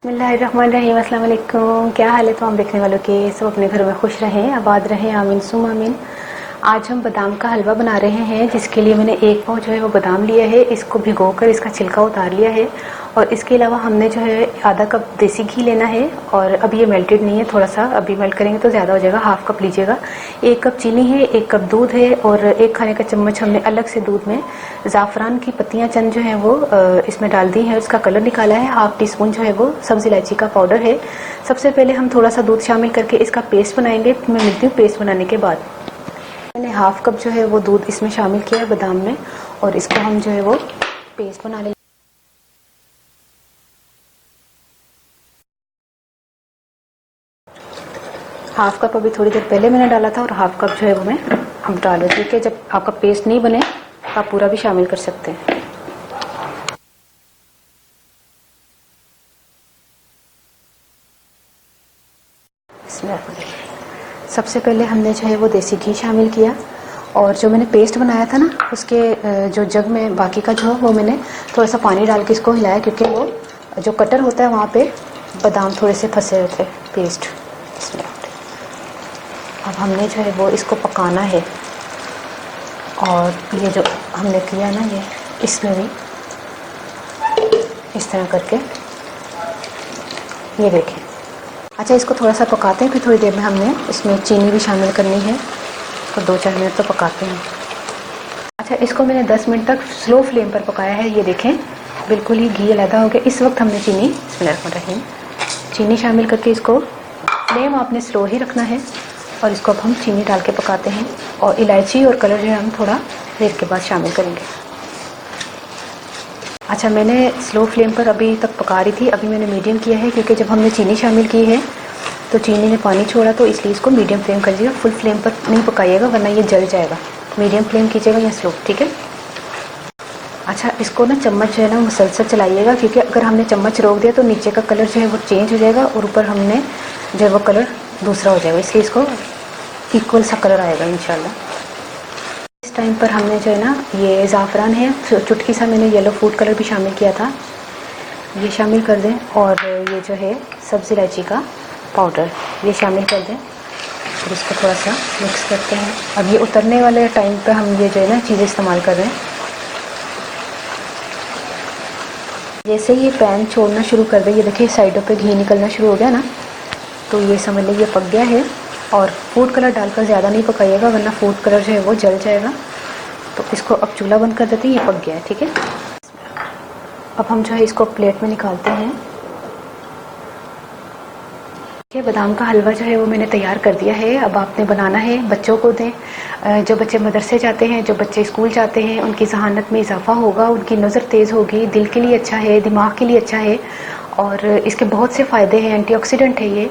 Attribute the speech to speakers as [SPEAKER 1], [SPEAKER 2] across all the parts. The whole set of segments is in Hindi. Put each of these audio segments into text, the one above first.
[SPEAKER 1] बिस्मिल्लाहिर्रहमानिर्रहीम। अस्सलाम वालेकुम। क्या हाल है तमाम देखने वालों के? सब अपने घरों में खुश रहें, आबाद रहें, आमीन सुम आमीन। आज हम बादाम का हलवा बना रहे हैं, जिसके लिए मैंने एक पाव जो है वो बादाम लिया है। इसको भिगोकर इसका छिलका उतार लिया है और इसके अलावा हमने जो है आधा कप देसी घी लेना है। और अब ये मेल्टेड नहीं है, थोड़ा सा अभी मेल्ट करेंगे तो ज़्यादा हो जाएगा, हाफ कप लीजिएगा। एक कप चीनी है, एक कप दूध है और एक खाने का चम्मच हमने अलग से दूध में ज़ाफ़रान की पत्तियां चंद जो है वो इसमें डाल दी है, उसका कलर निकाला है। हाफ टी स्पून जो है वो सब्ज़ इलायची का पाउडर है। सबसे पहले हम थोड़ा सा दूध शामिल करके इसका पेस्ट बनाएंगे। मैं मिलती हूँ पेस्ट बनाने के बाद। मैंने हाफ कप जो है वो दूध इसमें शामिल किया है बादाम में, और इसको हम जो है वो पेस्ट बना लेंगे। हाफ कप अभी थोड़ी देर पहले मैंने डाला था और हाफ कप जो है वो मैं हम डाल रहे थे। जब आपका पेस्ट नहीं बने आप पूरा भी शामिल कर सकते हैं। सबसे पहले हमने जो है वो देसी घी शामिल किया, और जो मैंने पेस्ट बनाया था ना उसके जो जग में बाकी का जो वो मैंने थोड़ा सा पानी डाल के इसको हिलाया, क्योंकि वो जो कटर होता है वहाँ पे बादाम थोड़े से फंसे हुए थे पेस्ट। अब हमने जो है वो इसको पकाना है, और ये जो हमने किया ना ये इसमें भी इस तरह करके ये देखें। अच्छा, इसको थोड़ा सा पकाते हैं, फिर थोड़ी देर में हमने इसमें चीनी भी शामिल करनी है, तो 2-4 मिनट तो पकाते हैं। अच्छा, इसको मैंने 10 मिनट तक स्लो फ्लेम पर पकाया है। ये देखें बिल्कुल ही घी अलग हो गया। इस वक्त हमने चीनी शामिल करके इसको फ्लेम आपने स्लो ही रखना है, और इसको अब हम चीनी डाल के पकाते हैं। और इलायची और कलर जो है हम थोड़ा देर के बाद शामिल करेंगे। अच्छा, मैंने स्लो फ्लेम पर अभी तक पका रही थी, अभी मैंने मीडियम किया है, क्योंकि जब हमने चीनी शामिल की है तो चीनी ने पानी छोड़ा, तो इसलिए इसको मीडियम फ्लेम कर दीजिएगा। फुल फ्लेम पर नहीं पकाइएगा वरना ये जल जाएगा। मीडियम फ्लेम कीजिएगा या स्लो, ठीक है। अच्छा, इसको ना चम्मच जो है ना मुसलसल चलाइएगा, क्योंकि अगर हमने चम्मच रोक दिया तो नीचे का कलर जो है वो चेंज हो जाएगा और ऊपर हमने जो है वो कलर दूसरा हो जाएगा, इसलिए इसको इक्वल सा कलर आएगा इंशाल्लाह। इस टाइम पर हमने जो है ना ये ज़ाफ़रान है, चुटकी सा मैंने येलो फूड कलर भी शामिल किया था, ये शामिल कर दें। और ये जो है सब्ज़ इलायची का पाउडर ये शामिल कर दें, फिर इसको थोड़ा सा मिक्स करते हैं। अब ये उतरने वाले टाइम पे हम ये जो है ना चीज़ें इस्तेमाल कर रहे हैं। जैसे ये पैन छोड़ना शुरू कर दे, ये देखिए साइडों पे घी निकलना शुरू हो गया ना, तो ये समझ लीजिए ये पक गया है। और फूड कलर डालकर ज़्यादा नहीं पकाइएगा वरना फूड कलर जो है वो जल जाएगा। तो इसको अब चूल्हा बंद कर देते हैं, ये पक गया है, ठीक है। अब हम जो है इसको प्लेट में निकालते हैं। ये बादाम का हलवा जो है वो मैंने तैयार कर दिया है। अब आपने बनाना है, बच्चों को दें। जो बच्चे मदरसे जाते हैं, जो बच्चे स्कूल जाते हैं, उनकी जहानत में इजाफा होगा, उनकी नज़र तेज़ होगी, दिल के लिए अच्छा है, दिमाग के लिए अच्छा है, और इसके बहुत से फ़ायदे हैं, एंटीऑक्सीडेंट है ये।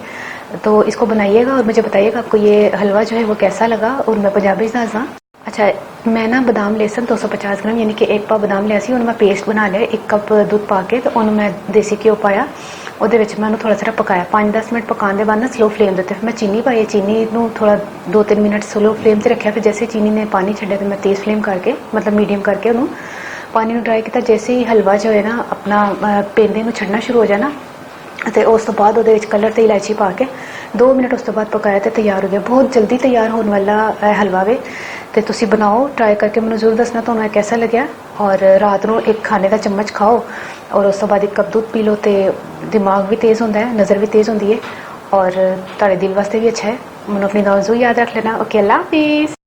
[SPEAKER 1] तो इसको बनाइएगा और मुझे बताइएगा आपको ये हलवा जो है वो कैसा लगा। और मैं पंजाबी दासा। अच्छा, मैं ना बादाम लेसन 250 ग्राम यानी कि एक पाव बादाम लिया सी, उन्हें मैं पेस्ट बना लिया। 1 कप दूध पा के तो उन्हें मैं देसी घ्यो पाया, ਉਹਦੇ ਵਿੱਚ मैं थोड़ा सा पकाया। 5-10 मिनट पकाने के बाद ना स्लो फ्लेम देते, फिर मैं चीनी पाई। चीनी नू थोड़ा 2-3 मिनट स्लो फ्लेम से रखा, फिर जैसे चीनी ने पानी छड्डिया तो मैं तेज़ फ्लेम करके मतलब मीडियम करके उन्होंने पानी ਨੂੰ ड्राई किया। जैसे ही हलवा जो है ना अपना पेंदे ਨੂੰ ਛੱਡਣਾ शुरू हो जाना, तो उस तो बाद ਉਹਦੇ ਵਿੱਚ कलर ਤੇ इलायची पा के 2 मिनट उस तो बाद पकाया तो तैयार हो गया। बहुत जल्दी तैयार होने वाला हलवा वे, तो तुसी बनाओ, ट्राई करके मैं जरूर दसना तुम्हें कैसा लग्या। और रात को एक खाने का चम्मच खाओ और उस तो बाद 1 कप दूध पी लो, तो दिमाग भी तेज़ होता है, नज़र भी तेज़ होती है, और तुम्हारे दिल वास्ते भी अच्छा है। मैंने अपनी दुआ जरूर याद रख लेना। ओके, अल्लाह हाफिज़।